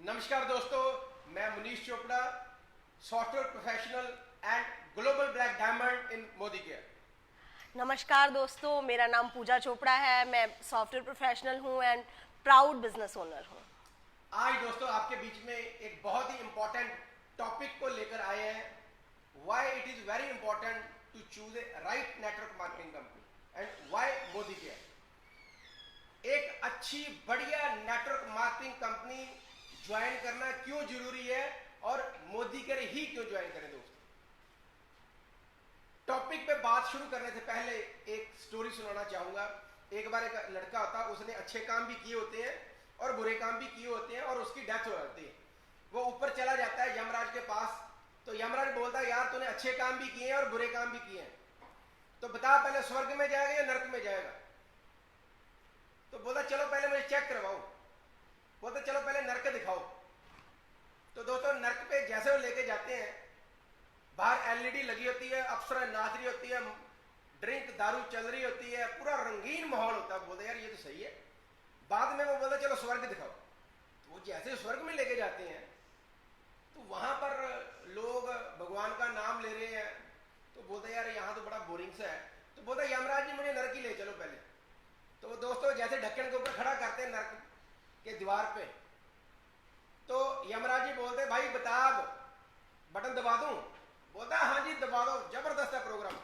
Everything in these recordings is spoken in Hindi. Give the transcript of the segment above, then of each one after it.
नमस्कार दोस्तों, मैं Munish Chopra, software professional and global black diamond in Modi care. नमस्कार दोस्तों, मेरा नाम पूजा चोपड़ा है। मैं सॉफ्टवेयर प्रोफेशनल हूँ एंड प्राउड बिजनेस ओनर हूँ। आज दोस्तों आपके बीच में एक बहुत ही इंपॉर्टेंट टॉपिक को लेकर आए हैं। Why it is very important to choose a right network marketing company and why Modicare. एक अच्छी बढ़िया नेटवर्क मार्केटिंग कंपनी ज्वाइन करना क्यों जरूरी है और मोदी केयर ही क्यों ज्वाइन करें दोस्तों। टॉपिक पे बात शुरू करने से पहले एक स्टोरी सुनाना चाहूंगा। एक बार एक लड़का होता, उसने अच्छे काम भी किए होते हैं और बुरे काम भी किए होते हैं और उसकी डेथ हो जाती है। वो ऊपर चला जाता है यमराज के पास, तो यमराज बोलता है यार तूने अच्छे काम भी किए हैं और बुरे काम भी किए हैं, तो बता पहले स्वर्ग में जाएगा या नरक में जाएगा। तो बोला चलो पहले मुझे चेक करवाओ। बोलते चलो पहले नरक दिखाओ। तो दोस्तों नरक पे जैसे वो लेके जाते हैं, बाहर एलईडी लगी होती है, अप्सरा नाच रही होती है, ड्रिंक दारू चल रही होती है, पूरा रंगीन माहौल होता है। बोलते यार ये तो सही है। बाद में वो बोलते चलो स्वर्ग दिखाओ। तो वो जैसे स्वर्ग में लेके जाते हैं तो वहां पर लोग भगवान का नाम ले रहे हैं, तो बोलते यार यहाँ तो बड़ा बोरिंग सा है। तो बोलता यमराज जी मुझे नरक ही ले चलो पहले। तो दोस्तों जैसे ढक्कन के ऊपर खड़ा करते हैं नरक के दीवार पे, तो यमराज जी बोलते भाई बता बटन दबा दूं। बोलता हाँ जी दबा दो, जबरदस्त है प्रोग्राम।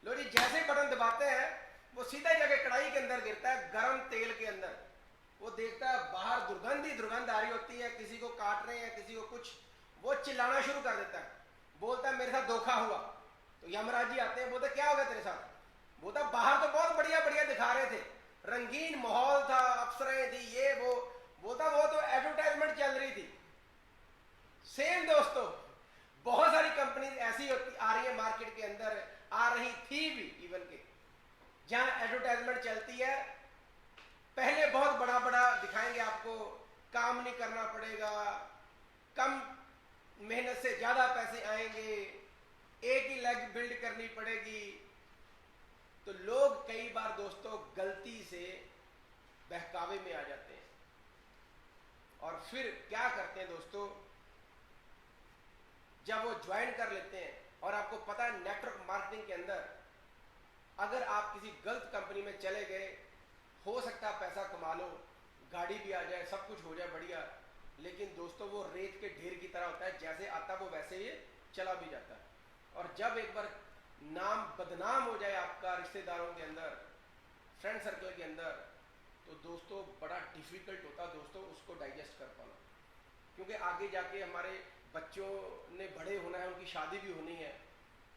लो जी जैसे बटन दबाते हैं वो सीधा जाके कढ़ाई के अंदर गिरता है, गरम तेल के अंदर। वो देखता है बाहर दुर्गंध आ रही होती है, किसी को काट रहे हैं किसी को कुछ। वो चिल्लाना शुरू कर देता है, बोलता है मेरे साथ धोखा हुआ। तो यमराज जी आते हैं, बोलते क्या हो गया तेरे साथ। बोलता बाहर तो बहुत बढ़िया बढ़िया दिखा रहे थे, रंगीन माहौल था, अप्सराएं थी, ये वो। बोलता वो तो एडवर्टाइजमेंट चल रही थी। सेम दोस्तों बहुत सारी कंपनी ऐसी होती आ रही है मार्केट के अंदर, आ रही थी भी इवन के, जहां एडवर्टाइजमेंट चलती है। पहले बहुत बड़ा बड़ा दिखाएंगे आपको, काम नहीं करना पड़ेगा, कम मेहनत से ज्यादा पैसे आएंगे, एक ही लेग बिल्ड करनी पड़ेगी। तो लोग कई बार दोस्तों गलती से बहकावे में आ जाते हैं और फिर क्या करते हैं दोस्तों, जब वो ज्वाइन कर लेते हैं और आपको पता है नेटवर्क मार्केटिंग के अंदर अगर आप किसी गलत कंपनी में चले गए, हो सकता है पैसा कमा लो, गाड़ी भी आ जाए, सब कुछ हो जाए बढ़िया, लेकिन दोस्तों वो रेत के ढेर की तरह होता है, जैसे आता वो वैसे ही चला भी जाता है। और जब एक बार नाम बदनाम हो जाए आपका रिश्तेदारों के अंदर, फ्रेंड सर्कल के अंदर, तो दोस्तों बड़ा डिफिकल्ट होता है दोस्तों उसको डाइजेस्ट कर पाना। क्योंकि आगे जाके हमारे बच्चों ने बड़े होना है, उनकी शादी भी होनी है,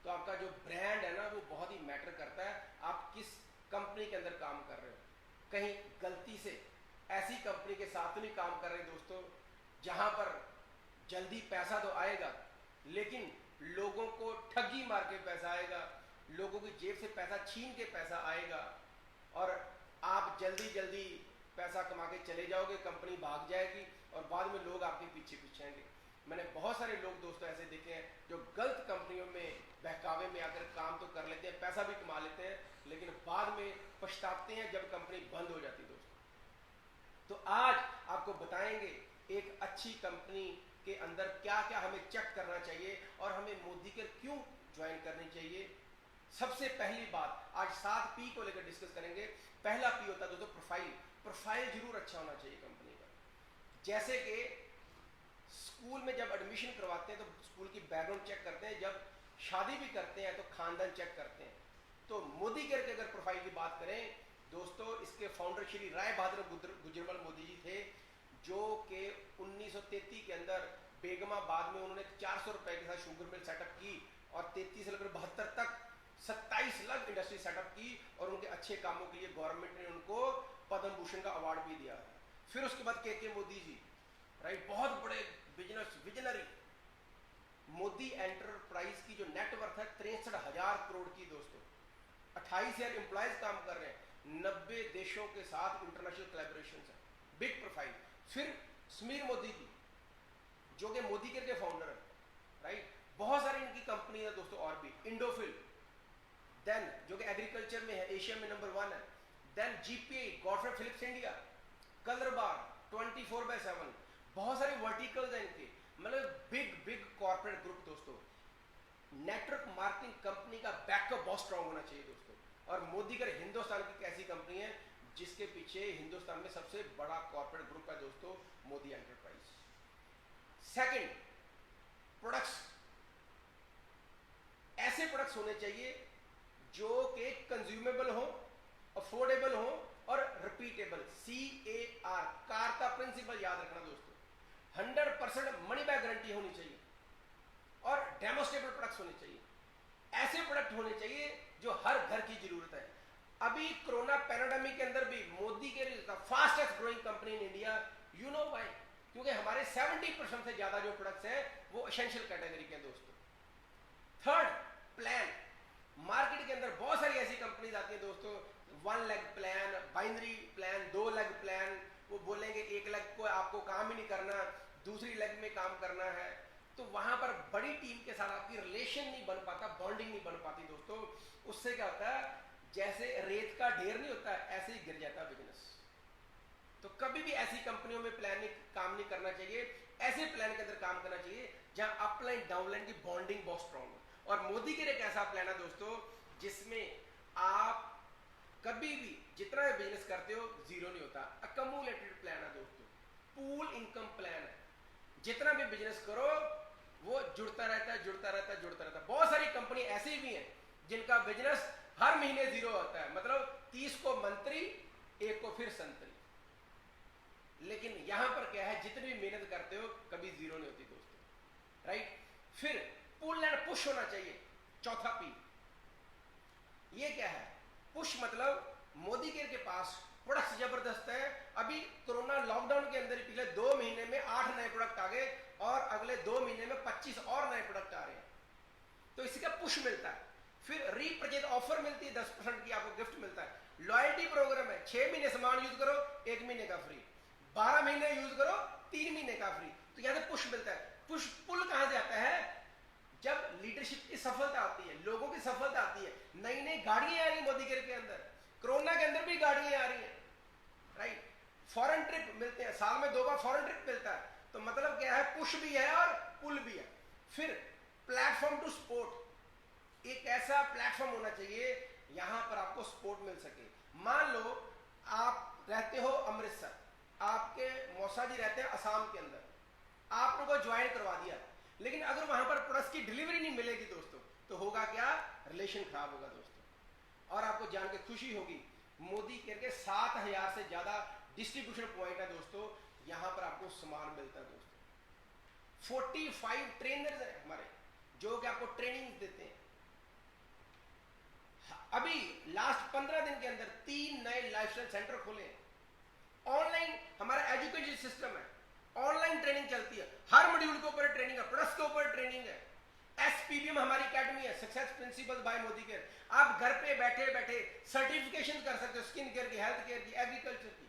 तो आपका जो ब्रांड है ना वो बहुत ही मैटर करता है। आप किस कंपनी के अंदर काम कर रहे हो, कहीं गलती से ऐसी कंपनी के साथ नहीं काम कर रहे दोस्तों जहां पर जल्दी पैसा तो आएगा लेकिन लोगों को ठगी मार के पैसा आएगा, लोगों की जेब से पैसा छीन के पैसा आएगा और आप जल्दी जल्दी पैसा कमा के चले जाओगे, कंपनी भाग जाएगी और बाद में लोग आपके पीछे पीछे आएंगे। मैंने बहुत सारे लोग दोस्तों ऐसे देखे हैं जो गलत कंपनियों में बहकावे में आकर काम तो कर लेते हैं, पैसा भी कमा लेते हैं, लेकिन बाद में पछताते हैं जब कंपनी बंद हो जाती है दोस्तों। तो आज आपको बताएंगे एक अच्छी कंपनी के अंदर क्या क्या हमें चेक करना चाहिए और हमें मोदी केयर क्यों ज्वाइन करनी चाहिए। सबसे पहली बात आज 7 पी को लेकर डिस्कस करेंगे। पहला पी होता है दोस्तों प्रोफाइल। प्रोफाइल जरूर अच्छा होना चाहिए कंपनी का। जैसे कि स्कूल में जब एडमिशन करवाते हैं तो स्कूल की बैकग्राउंड चेक करते हैं, जब शादी भी करते हैं तो खानदान चेक करते हैं। तो मोदी केयर की अगर प्रोफाइल की बात करें दोस्तों, इसके फाउंडर श्री राय बहादुर गुजरमल मोदी जी थे, जो कि 1933 के अंदर बेगमाबाद में उन्होंने 400 रुपए के साथ शुगर मिल सेटअप की और 33 से लेकर 72 तक 27 लाख इंडस्ट्री सेटअप की और उनके अच्छे कामों के लिए गवर्नमेंट ने उनको पद्म भूषण का अवार्ड भी दिया। फिर उसके बाद के मोदी जी, राइट, बहुत बड़े बिजनेस विजनरी। मोदी एंटरप्राइज की जो नेटवर्थ है 63,000 करोड़ की दोस्तों, 28,000 एम्प्लॉयज काम कर रहे हैं, 90 देशों के साथ इंटरनेशनल कोलैबोरेशन है, बिग प्रोफाइल। फिर समीर मोदी जी जो कि मोदी केयर के फाउंडर है, राइट, बहुत सारी इनकी कंपनी है दोस्तों और भी, इंडोफिल, देन जो कि एग्रीकल्चर में है, एशिया में नंबर 1 है, then GPA, Godfrey Phillips India, colour bar 24/7, बहुत सारी वर्टिकल मतलब बिग बिग कॉर्पोरेट ग्रुप दोस्तों, नेटवर्क मार्केटिंग कंपनी का बैकअप बहुत स्ट्रांग होना चाहिए दोस्तों। और मोदी कर हिंदुस्तान की कैसी कंपनी है जिसके पीछे हिंदुस्तान में सबसे बड़ा कॉर्पोरेट ग्रुप है दोस्तों, मोदी एंटरप्राइज। सेकंड, प्रोडक्ट्स, ऐसे प्रोडक्ट्स होने चाहिए जो कि कंज्यूमेबल हो, अफोर्डेबल हो और रिपीटेबल। CAR, कार का प्रिंसिपल याद रखना दोस्तों। 100% मनी बैक गारंटी होनी चाहिए और डेमोस्ट्रेबल प्रोडक्ट्स होने चाहिए। ऐसे प्रोडक्ट होने चाहिए जो हर घर की जरूरत है। अभी कोरोना पैंडेमिक के अंदर भी मोदी के fastest growing company in India. You know why? क्योंकि हमारे 70% से ज्यादा जो प्रोडक्ट्स हैं वो एसेंशियल कैटेगरी के हैं दोस्तों। Third, plan. मार्केट के अंदर बहुत सारी ऐसी कंपनीज आती है दोस्तों, 1 leg plan, binary plan, 2 leg plan. वो बोलेंगे 1 लेग को आपको काम ही नहीं करना, दूसरी लेग में काम करना है। तो वहां पर बड़ी टीम के साथ आपकी रिलेशन नहीं बन पाता, बॉन्डिंग नहीं बन पाती दोस्तों। उससे क्या होता है, जैसे रेत का ढेर नहीं होता ऐसे ही गिर जाता बिजनेस। तो कभी भी ऐसी कंपनियों में प्लानिंग काम नहीं करना चाहिए। ऐसे प्लान के अंदर काम करना चाहिए जहां अपलाइन डाउनलाइन की बॉन्डिंग बहुत स्ट्रांग हो। और मोदी के लिए एक ऐसा प्लान है दोस्तों जिसमें आप कभी भी जितना भी बिजनेस करते हो जीरो नहीं होता। अकमुलेटेड प्लान है दोस्तों, पूल इनकम प्लान है। जितना भी बिजनेस करो वो जुड़ता रहता है, जुड़ता रहता है, जुड़ता रहता है। बहुत सारी कंपनी ऐसी भी हैं जिनका बिजनेस हर महीने जीरो होता है, मतलब 30 को मंत्री, 1 को फिर संतरी। लेकिन यहां पर क्या है, जितनी भी मेहनत करते हो कभी जीरो नहीं होती दोस्तों, राइट। फिर पुल एंड पुश होना चाहिए, चौथा P। ये क्या है? पुश मतलब मोदी के पास प्रोडक्ट्स जबरदस्त है। अभी कोरोना लॉकडाउन के अंदर पिछले 2 महीने में 8 नए प्रोडक्ट आ गए और अगले 2 महीने में 25 और नए प्रोडक्ट आ रहे हैं। तो इसी का पुश मिलता है। फिर रीपरचेज ऑफर मिलती है, 10% की आपको गिफ्ट मिलता है। लॉयल्टी प्रोग्राम है, 6 महीने सामान यूज करो 1 महीने का फ्री, 12 महीने यूज करो 3 महीने का फ्री। तो यहां से पुश मिलता है। पुश पुल कहां से आता है? जब लीडरशिप की सफलता आती है, लोगों की सफलता आती है। नई नई गाड़ियां आ रही मोदी के अंदर, कोरोना के अंदर भी गाड़ियां आ रही हैं, राइट। फॉरेन ट्रिप मिलते हैं, साल में 2 बार फॉरेन ट्रिप मिलता है। तो मतलब क्या है, पुश भी है और पुल भी है। फिर प्लेटफॉर्म टू सपोर्ट, एक ऐसा प्लेटफॉर्म होना चाहिए यहां पर आपको सपोर्ट मिल सके। मान लो आप रहते हो अमृतसर, आपके मौसा जी रहते हैं असम के अंदर, आप लोगों को ज्वाइन करवा दिया, लेकिन अगर वहां पर प्रोडक्ट्स की डिलीवरी नहीं मिलेगी दोस्तों तो होगा क्या? रिलेशन खराब होगा दोस्तों। और आपको जान के खुशी होगी, मोदी केयर के 7000 से ज्यादा डिस्ट्रीब्यूशन पॉइंट है दोस्तों, यहां पर आपको सामान मिलता है दोस्तों। 45 ट्रेनर्स हैं हमारे जो कि आपको ट्रेनिंग देते हैं। अभी लास्ट 15 दिन के अंदर 3 नए लाइफस्टाइल सेंटर खोले हैं। ऑनलाइन हमारा एजुकेशन सिस्टम है, ऑनलाइन ट्रेनिंग चलती है, हर मॉड्यूल के ऊपर ट्रेनिंग है, प्रोडक्ट्स के ऊपर ट्रेनिंग है। SPBM हमारी एकेडमी है, success principles by Modicare. आप घर पे बैठे बैठे सर्टिफिकेशन कर सकते हो, स्किन केयर की, हेल्थ केयर की, एग्रीकल्चर की।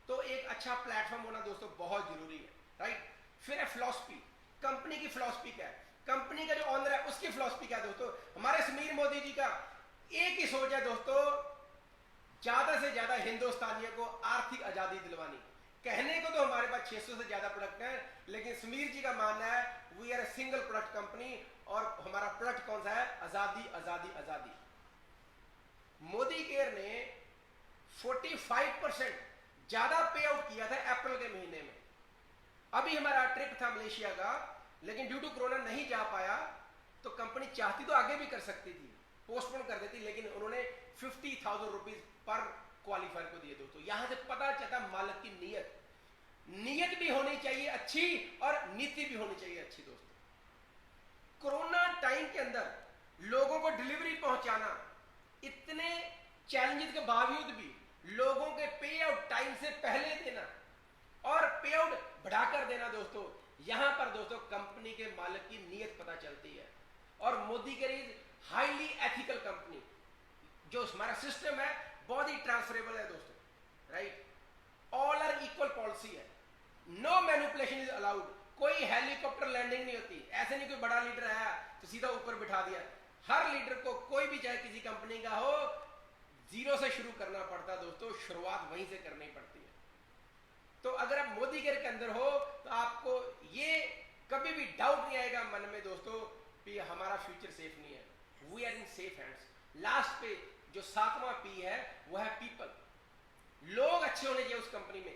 तो एक अच्छा प्लेटफॉर्म होना दोस्तों बहुत जरूरी है, राइट। फिर है फिलॉसफी, कंपनी की फिलॉसफी क्या है, कंपनी का जो ऑनर है उसकी फिलॉसफी क्या है दोस्तों। हमारे समीर मोदी जी का एक ही सोच है दोस्तों, ज्यादा से ज्यादा हिंदुस्तानियों को आर्थिक आजादी दिलवानी। कहने को तो हमारे पास 600 से ज्यादा प्रोडक्ट है, लेकिन समीर जी का मानना है we are a single product company, और हमारा प्रोडक्ट कौन सा है? आजादी, आजादी, आजादी। मोदी केयर ने 45% ज्यादा पे आउट किया था अप्रैल के महीने में। अभी हमारा ट्रिप था मलेशिया का, लेकिन ड्यू टू कोरोना नहीं जा पाया। तो कंपनी चाहती तो आगे भी कर सकती थी, पोस्टपोन कर देती, लेकिन उन्होंने 50,000 रुपीज पर क्वालिफायर को दिए दोस्तों। यहां से पता चलता मालिक की नीयत भी होनी चाहिए अच्छी और नीति भी होनी चाहिए अच्छी दोस्तों। कोरोना टाइम के अंदर लोगों को डिलीवरी पहुंचाना, इतने चैलेंजेस के बावजूद भी लोगों के पे आउट टाइम से पहले देना और पे आउट बढ़ाकर देना दोस्तों, यहां पर दोस्तों कंपनी के मालिक की नीयत पता चलती है। और मोदी के हाईली एथिकल कंपनी, जो हमारा सिस्टम है बहुत ही ट्रांसफरेबल है दोस्तों, right. All are equal policy है, नो मैनिपुलेशन इज अलाउड। कोई हेलीकॉप्टर लैंडिंग नहीं होती, ऐसे नहीं कोई बड़ा लीडर आया तो सीधा ऊपर बिठा दिया। हर लीडर को, कोई भी चाहे किसी कंपनी का हो, जीरो से शुरू करना पड़ता दोस्तों, शुरुआत वहीं से करनी पड़ती है। तो अगर आप मोदी केयर के अंदर हो तो आपको ये भी डाउट नहीं आएगा मन में दोस्तों कि हमारा फ्यूचर सेफ नहीं है। We are in safe hands. Last पे जो 7वां पी है वो है पीपल। लोग अच्छे होने चाहिए उस कंपनी में,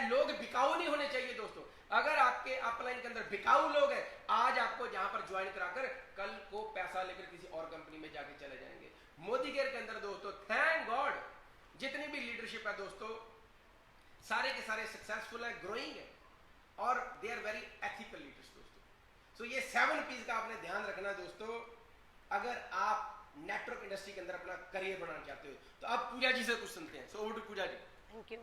लोग बिकाऊ नहीं होने चाहिए दोस्तों। अगर आपके अपलाइन के अंदर बिकाऊ लोग हैं, आज आपको जहां पर ज्वाइन कराकर कल को पैसा लेकर किसी और कंपनी में जाके चले जाएंगे। मोदी केयर के अंदर दोस्तों थैंक गॉड जितनी भी लीडरशिप है दोस्तों सारे के सारे सक्सेसफुल है, ग्रोइंग है और they are very ethical leaders दोस्तों। सो ये 7 पीस का आपने ध्यान रखना दोस्तों अगर आप नेटवर्क इंडस्ट्री के अंदर अपना करियर बनाना चाहते हो। तो अब पूजा जी से कुछ सुनते हैं। So over to Pooja ji. Thank you.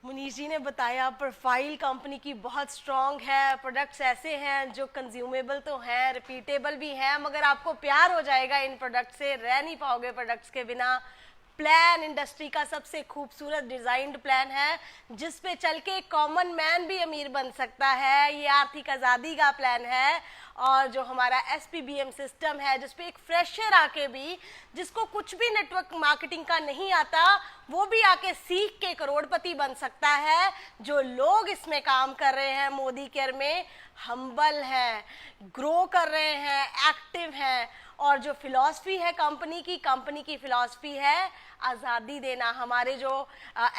Munish ji ने बताया प्रोफाइल कंपनी की बहुत स्ट्रॉन्ग है, प्रोडक्ट्स ऐसे हैं जो कंज्यूमेबल तो हैं, रिपीटेबल भी हैं, मगर आपको प्यार हो जाएगा इन प्रोडक्ट से, रह नहीं पाओगे प्रोडक्ट्स के बिना। प्लान इंडस्ट्री का सबसे खूबसूरत डिजाइन्ड प्लान है जिस पे चल के कॉमन मैन भी अमीर बन सकता है। ये आर्थिक आज़ादी का प्लान है। और जो हमारा SPBM सिस्टम है जिस पे एक फ्रेशर आके भी, जिसको कुछ भी नेटवर्क मार्केटिंग का नहीं आता, वो भी आके सीख के करोड़पति बन सकता है। जो लोग इसमें काम कर रहे हैं मोदी केयर में हम्बल हैं, ग्रो कर रहे हैं, एक्टिव हैं। और जो फिलॉसफी है कंपनी की फिलॉसफी है आज़ादी देना। हमारे जो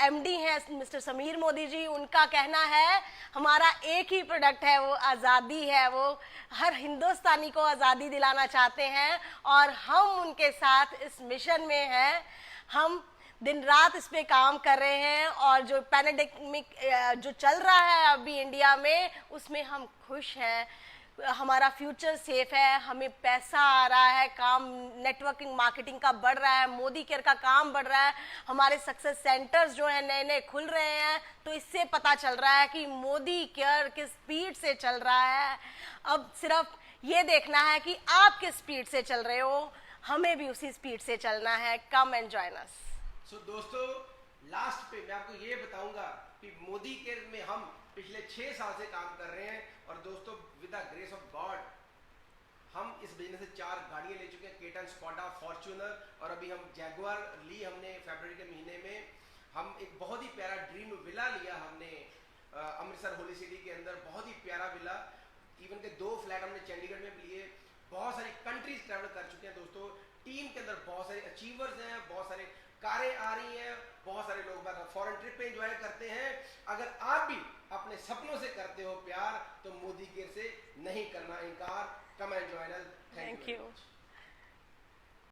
MD हैं मिस्टर समीर मोदी जी, उनका कहना है हमारा एक ही प्रोडक्ट है, वो आज़ादी है। वो हर हिंदुस्तानी को आज़ादी दिलाना चाहते हैं और हम उनके साथ इस मिशन में हैं। हम दिन रात इस पे काम कर रहे हैं और जो पैंडेमिक जो चल रहा है अभी इंडिया में, उसमें हम खुश हैं। हमारा फ्यूचर सेफ है, हमें पैसा आ रहा है, काम नेटवर्किंग मार्केटिंग का बढ़ रहा है, मोदी केयर का काम बढ़ रहा है, हमारे सक्सेस सेंटर्स जो है नए नए खुल रहे हैं। तो इससे पता चल रहा है कि मोदी केयर किस स्पीड से चल रहा है। अब सिर्फ ये देखना है कि आप किस स्पीड से चल रहे हो, हमें भी उसी स्पीड से चलना है। Come and join us. सो दोस्तों लास्ट पे मैं आपको ये बताऊंगा कि मोदी केयर में हम पिछले 6 साल से काम कर रहे हैं और दोस्तों with the grace of God हम इस बिजनेस से 4 गाड़ियां ले चुके हैं, केटन, स्कोडा, फॉर्च्यूनर और अभी हम जैगुआर ली हमने फरवरी के महीने में। हम एक बहुत ही प्यारा ड्रीम विला लिया हमने अमृतसर होली सिटी के अंदर, बहुत ही प्यारा विला। इवन के 2 फ्लैट हमने चंडीगढ़ में भी लिए। बहुत सारी कंट्रीज ट्रैवल कर चुके हैं दोस्तों। टीम के अंदर बहुत सारे अचीवर्स हैं, बहुत सारे कारें आ रही हैं, बहुत सारे लोग फॉरेन ट्रिप पे एंजॉय करते हैं। अगर आप भी अपने सपनों से करते हो प्यार तो मोदी केयर से नहीं करना इनकार। Come and join us. Thank you.